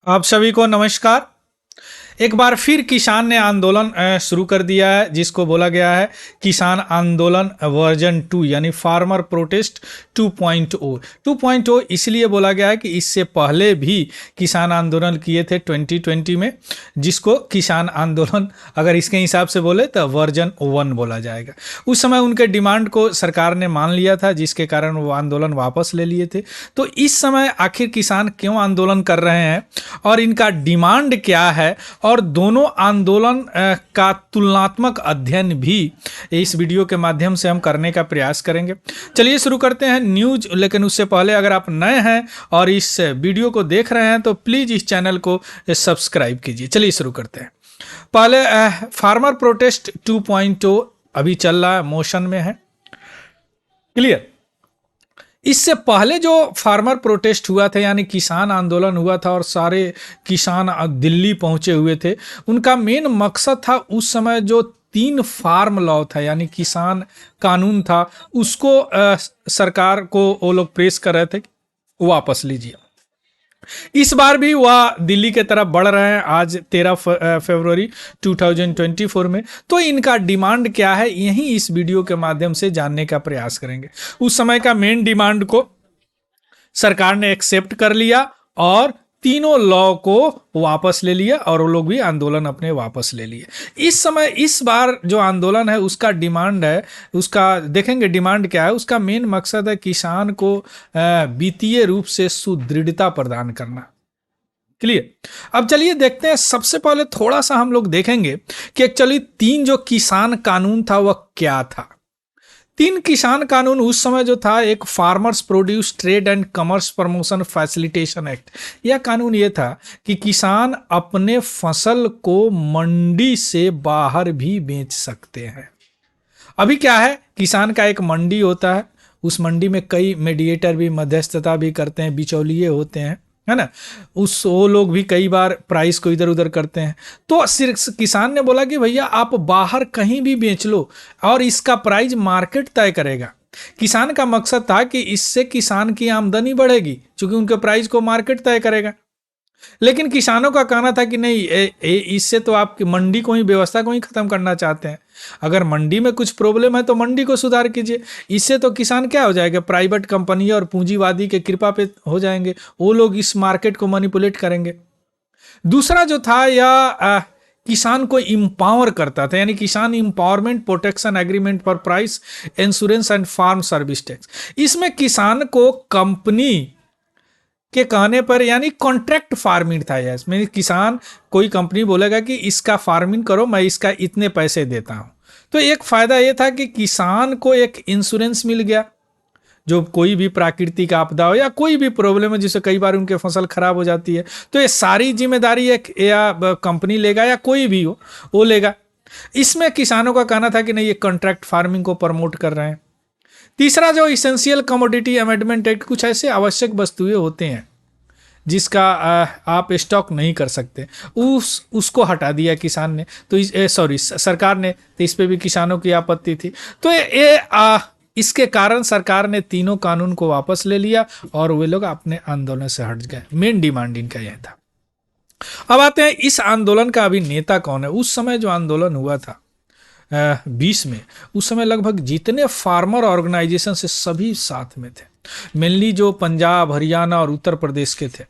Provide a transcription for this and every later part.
आप सभी को नमस्कार। एक बार फिर किसान ने आंदोलन शुरू कर दिया है, जिसको बोला गया है किसान आंदोलन वर्जन 2 यानी फार्मर प्रोटेस्ट 2.0। 2.0 इसलिए बोला गया है कि इससे पहले भी किसान आंदोलन किए थे 2020 में, जिसको किसान आंदोलन अगर इसके हिसाब से बोले तो वर्जन 1 बोला जाएगा। उस समय उनके डिमांड को सरकार ने मान लिया था, जिसके कारण वो आंदोलन वापस ले लिए थे। तो इस समय आखिर किसान क्यों आंदोलन कर रहे हैं और इनका डिमांड क्या है, और दोनों आंदोलन का तुलनात्मक अध्ययन भी इस वीडियो के माध्यम से हम करने का प्रयास करेंगे। चलिए शुरू करते हैं न्यूज। लेकिन उससे पहले अगर आप नए हैं और इस वीडियो को देख रहे हैं तो प्लीज़ इस चैनल को सब्सक्राइब कीजिए। चलिए शुरू करते हैं। पहले फार्मर प्रोटेस्ट 2.0 अभी चल रहा है, मोशन में है। क्लियर। इससे पहले जो फार्मर प्रोटेस्ट हुआ था यानी किसान आंदोलन हुआ था और सारे किसान दिल्ली पहुंचे हुए थे, उनका मेन मकसद था उस समय जो 3 फार्म लॉ था यानी किसान कानून था, उसको सरकार को वो लोग प्रेस कर रहे थे वापस लीजिए। इस बार भी वह दिल्ली के तरफ बढ़ रहे हैं आज 13 फरवरी 2024 में। तो इनका डिमांड क्या है, यही इस वीडियो के माध्यम से जानने का प्रयास करेंगे। उस समय का मेन डिमांड को सरकार ने एक्सेप्ट कर लिया और तीनों लॉ को वापस ले लिया और वो लोग भी आंदोलन अपने वापस ले लिए। इस समय इस बार जो आंदोलन है उसका डिमांड है, उसका देखेंगे डिमांड क्या है। उसका मेन मकसद है किसान को वित्तीय रूप से सुदृढ़ता प्रदान करना। क्लियर। अब चलिए देखते हैं। सबसे पहले थोड़ा सा हम लोग देखेंगे कि एक्चुअली 3 जो किसान कानून था वह क्या था। 3 किसान कानून उस समय जो था, एक farmers produce trade and commerce promotion facilitation act. यह कानून ये था कि किसान अपने फसल को मंडी से बाहर भी बेच सकते हैं। अभी क्या है, किसान का एक मंडी होता है, उस मंडी में कई मीडिएटर भी मध्यस्थता भी करते हैं, बिचौलिए होते हैं, है ना। वो लोग भी कई बार प्राइस को इधर उधर करते हैं। तो सिर्फ किसान ने बोला कि भैया आप बाहर कहीं भी बेच लो और इसका प्राइस मार्केट तय करेगा। किसान का मकसद था कि इससे किसान की आमदनी बढ़ेगी, क्योंकि उनके प्राइस को मार्केट तय करेगा। लेकिन किसानों का कहना था कि नहीं, इससे तो आप मंडी को ही, व्यवस्था को ही खत्म करना चाहते हैं। अगर मंडी में कुछ प्रॉब्लम है तो मंडी को सुधार कीजिए। इससे तो किसान क्या हो जाएगा, प्राइवेट कंपनी और पूंजीवादी के कृपा पे हो जाएंगे, वो लोग इस मार्केट को मैनिपुलेट करेंगे। दूसरा जो था यह किसान को इंपावर करता था, यानी किसान empowerment protection agreement for price insurance and farm service tax. इसमें किसान को कंपनी के कहने पर, यानी कॉन्ट्रैक्ट फार्मिंग था। इसमें किसान, कोई कंपनी बोलेगा कि इसका फार्मिंग करो, मैं इसका इतने पैसे देता हूं। तो एक फायदा यह था कि किसान को एक इंश्योरेंस मिल गया, जो कोई भी प्राकृतिक आपदा हो या कोई भी प्रॉब्लम है, जिससे कई बार उनके फसल खराब हो जाती है, तो ये सारी जिम्मेदारी एक या कंपनी लेगा या कोई भी हो वो लेगा। इसमें किसानों का कहना था कि नहीं, ये कॉन्ट्रैक्ट फार्मिंग को प्रमोट कर रहे हैं। तीसरा जो इसेंशियल कमोडिटी अमेंडमेंट एक्ट, कुछ ऐसे आवश्यक वस्तुएं होते हैं जिसका आप स्टॉक नहीं कर सकते, उसको हटा दिया किसान ने, तो सरकार ने। तो इस पे भी किसानों की आपत्ति थी। तो इसके कारण सरकार ने तीनों कानून को वापस ले लिया और वे लोग अपने आंदोलन से हट गए। मेन डिमांड इनका यह था। अब आते हैं इस आंदोलन का अभी नेता कौन है। उस समय जो आंदोलन हुआ था 20 में, उस समय लगभग जितने फार्मर ऑर्गेनाइजेशन से सभी साथ में थे। मेनली जो पंजाब, हरियाणा और उत्तर प्रदेश के थे।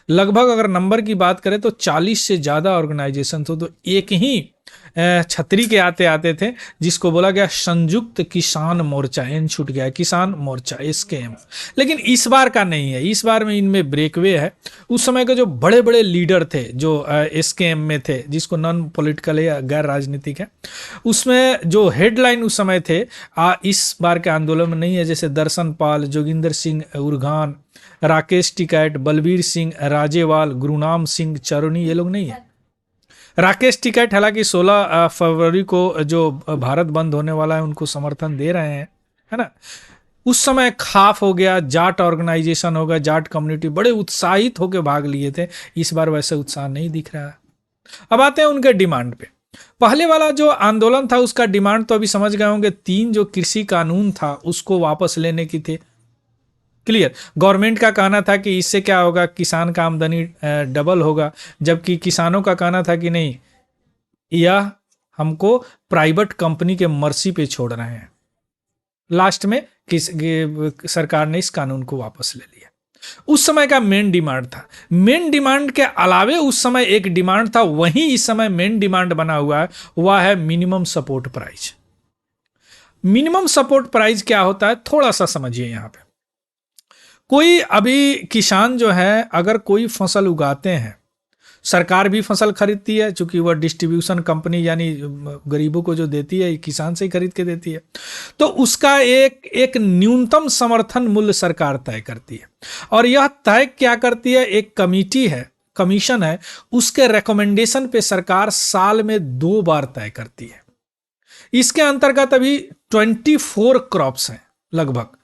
लगभग अगर नंबर की बात करें तो 40 से ज़्यादा ऑर्गेनाइजेशन थे। तो एक ही छतरी के आते आते थे, जिसको बोला गया संयुक्त किसान मोर्चा। एन छूट गया, किसान मोर्चा SKM। लेकिन इस बार का नहीं है, इस बार में इनमें ब्रेकवे है। उस समय के जो बड़े बड़े लीडर थे जो SKM में थे, जिसको नॉन पॉलिटिकल है या गैर राजनीतिक है, उसमें जो हेडलाइन उस समय थे इस बार के आंदोलन में नहीं है, जैसे दर्शन पाल, जोगिंदर सिंह उर्गान, राकेश टिकैत, बलबीर सिंह राजेवाल, गुरुनाम सिंह चरोनी, ये लोग नहीं है। राकेश टिकैत हालांकि 16 फरवरी को जो भारत बंद होने वाला है उनको समर्थन दे रहे हैं, है ना। उस समय खाफ हो गया, जाट ऑर्गेनाइजेशन हो गया, जाट कम्युनिटी बड़े उत्साहित होकर भाग लिए थे। इस बार वैसे उत्साह नहीं दिख रहा है। अब आते हैं उनके डिमांड पे। पहले वाला जो आंदोलन था उसका डिमांड तो अभी समझ गए होंगे, 3 जो कृषि कानून था उसको वापस लेने की थे। क्लियर। गवर्नमेंट का कहना था कि इससे क्या होगा, किसान का आमदनी डबल होगा, जबकि किसानों का कहना था कि नहीं, यह हमको प्राइवेट कंपनी के मर्जी पे छोड़ रहे हैं। लास्ट में सरकार ने इस कानून को वापस ले लिया। उस समय का मेन डिमांड था। मेन डिमांड के अलावे उस समय एक डिमांड था, वही इस समय मेन डिमांड बना हुआ है, वह है minimum support price. Minimum support price क्या होता है, थोड़ा सा समझिए। यहां पे कोई अभी किसान जो है, अगर कोई फसल उगाते हैं, सरकार भी फसल खरीदती है, चूंकि वह डिस्ट्रीब्यूशन कंपनी यानी गरीबों को जो देती है किसान से ही खरीद के देती है, तो उसका एक न्यूनतम समर्थन मूल्य सरकार तय करती है। और यह तय क्या करती है, एक कमेटी है, कमीशन है, उसके रिकमेंडेशन पे सरकार साल में 2 बार तय करती है। इसके अंतर्गत अभी 24 क्रॉप्स हैं लगभग,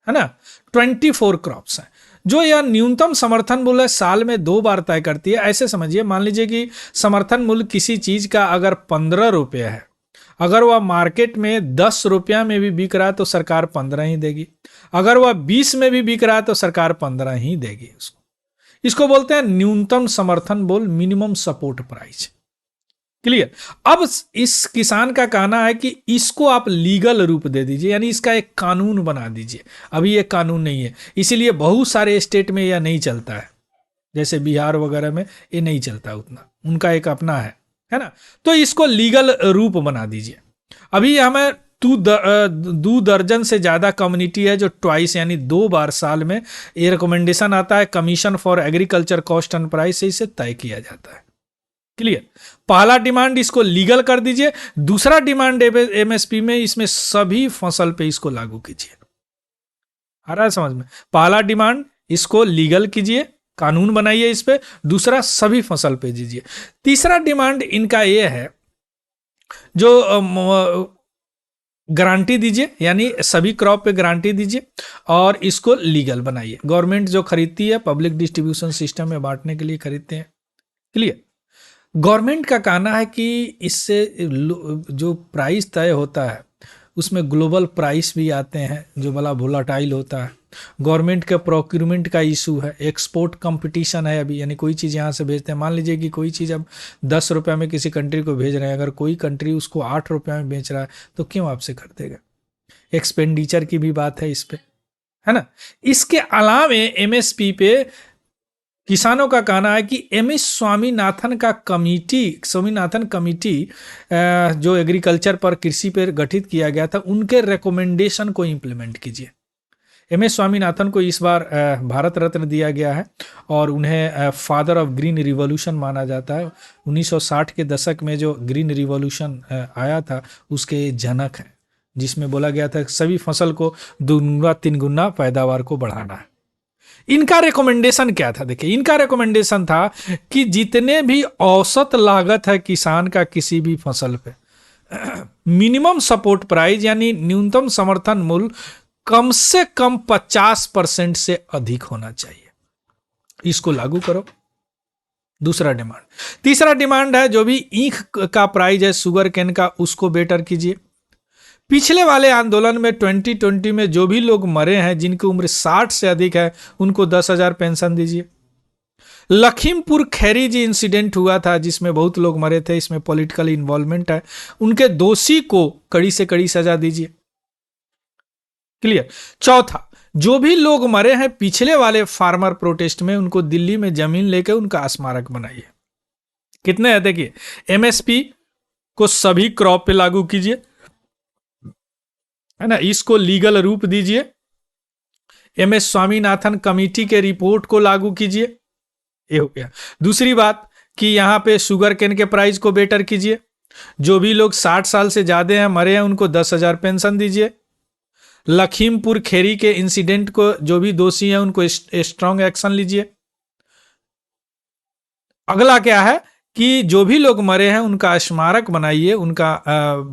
है ना, 24 क्रॉप्स हैं जो यह न्यूनतम समर्थन मूल्य साल में 2 बार तय करती है। ऐसे समझिए, मान लीजिए कि समर्थन मूल्य किसी चीज का अगर 15 रुपये है, अगर वह मार्केट में 10 रुपया में भी बिक रहा है तो सरकार 15 ही देगी, अगर वह 20 में भी बिक रहा है तो सरकार 15 ही देगी उसको। इसको बोलते हैं न्यूनतम समर्थन मूल्य, मिनिमम सपोर्ट प्राइस। क्लियर। अब इस किसान का कहना है कि इसको आप लीगल रूप दे दीजिए, यानी इसका एक कानून बना दीजिए। अभी ये कानून नहीं है, इसीलिए बहुत सारे स्टेट में यह नहीं चलता है, जैसे बिहार वगैरह में ये नहीं चलता उतना, उनका एक अपना है ना। तो इसको लीगल रूप बना दीजिए। अभी हमें 2 दर्जन से ज्यादा कम्युनिटी है जो ट्वाइस यानी 2 बार साल में ये रिकमेंडेशन आता है, commission for agriculture cost and price से इसे तय किया जाता है। क्लियर। पहला डिमांड, इसको लीगल कर दीजिए। दूसरा डिमांड एमएसपी में, इसमें सभी फसल पे इसको लागू कीजिए। आ रहा है समझ में? पहला डिमांड, इसको लीगल कीजिए, कानून बनाइए इस पे। दूसरा, सभी फसल पे दीजिए। तीसरा डिमांड इनका यह है, जो गारंटी दीजिए, यानी सभी क्रॉप पे गारंटी दीजिए और इसको लीगल बनाइए। गवर्नमेंट जो खरीदती है, पब्लिक डिस्ट्रीब्यूशन सिस्टम में बांटने के लिए खरीदते हैं। क्लियर। गवर्नमेंट का कहना है कि इससे जो प्राइस तय होता है उसमें ग्लोबल प्राइस भी आते हैं, जो बड़ा वोलाटाइल होता है। गवर्नमेंट के प्रोक्यूरमेंट का इशू है, एक्सपोर्ट कंपटीशन है अभी, यानी कोई चीज़ यहाँ से भेजते हैं, मान लीजिए कि कोई चीज़ अब 10 रुपये में किसी कंट्री को भेज रहे हैं, अगर कोई कंट्री उसको 8 रुपये में बेच रहा है तो क्यों आपसे खरीदेगा। एक्सपेंडिचर की भी बात है इस पे, है ना। इसके अलावे एमएसपी पे किसानों का कहना है कि एमएस स्वामीनाथन कमेटी जो एग्रीकल्चर पर, कृषि पर गठित किया गया था, उनके रिकमेंडेशन को इंप्लीमेंट कीजिए। एमएस स्वामीनाथन को इस बार भारत रत्न दिया गया है और उन्हें फादर ऑफ ग्रीन रिवॉल्यूशन माना जाता है। 1960 के दशक में जो ग्रीन रिवॉल्यूशन आया था उसके जनक हैं, जिसमें बोला गया था सभी फसल को 2 गुना 3 गुना पैदावार को बढ़ाना है। इनका रिकमेंडेशन क्या था, देखिए इनका रिकमेंडेशन था कि जितने भी औसत लागत है किसान का किसी भी फसल पे, मिनिमम सपोर्ट प्राइस यानी न्यूनतम समर्थन मूल्य कम से कम 50% से अधिक होना चाहिए। इसको लागू करो। दूसरा डिमांड। तीसरा डिमांड है, जो भी ईख का प्राइस है शुगर केन का, उसको बेटर कीजिए। पिछले वाले आंदोलन में 2020 में जो भी लोग मरे हैं, जिनकी उम्र 60 से अधिक है, उनको 10,000 पेंशन दीजिए। लखीमपुर खैरी जी इंसिडेंट हुआ था जिसमें बहुत लोग मरे थे, इसमें पॉलिटिकल इन्वॉल्वमेंट है, उनके दोषी को कड़ी से कड़ी सजा दीजिए। क्लियर। चौथा, जो भी लोग मरे हैं पिछले वाले फार्मर प्रोटेस्ट में, उनको दिल्ली में जमीन लेकर उनका स्मारक बनाइए। कितने है देखिए, एमएसपी को सभी क्रॉप पे लागू कीजिए, है ना, इसको लीगल रूप दीजिए। एमएस स्वामीनाथन कमेटी के रिपोर्ट को लागू कीजिए, ये हो गया। दूसरी बात कि यहां पे शुगर केन के प्राइस को बेटर कीजिए। जो भी लोग 60 साल से ज्यादा हैं, मरे हैं, उनको 10,000 पेंशन दीजिए। लखीमपुर खैरी के इंसिडेंट को जो भी दोषी हैं उनको स्ट्रांग एक्शन लीजिए। अगला क्या है कि जो भी लोग मरे हैं उनका स्मारक बनाइए, उनका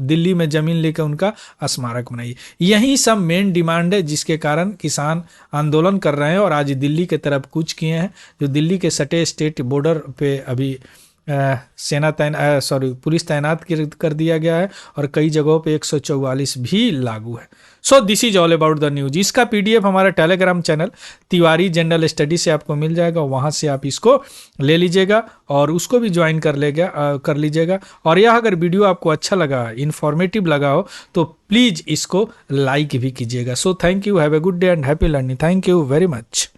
दिल्ली में जमीन लेकर उनका स्मारक बनाइए। यही सब मेन डिमांड है जिसके कारण किसान आंदोलन कर रहे हैं और आज दिल्ली के तरफ कूच किए हैं। जो दिल्ली के सटे स्टेट बॉर्डर पे अभी पुलिस तैनात कर दिया गया है और कई जगहों पे 144 भी लागू है। So this is all about the news. इसका पीडीएफ हमारा Telegram channel Tiwari general study से आपको मिल जाएगा, वहाँ से आप इसको ले लीजिएगा और उसको भी ज्वाइन कर लीजिएगा। और यह अगर वीडियो आपको अच्छा लगा, इन्फॉर्मेटिव लगा हो तो प्लीज़ इसको लाइक भी कीजिएगा। So thank you, have a good day and happy learning. Thank you very much.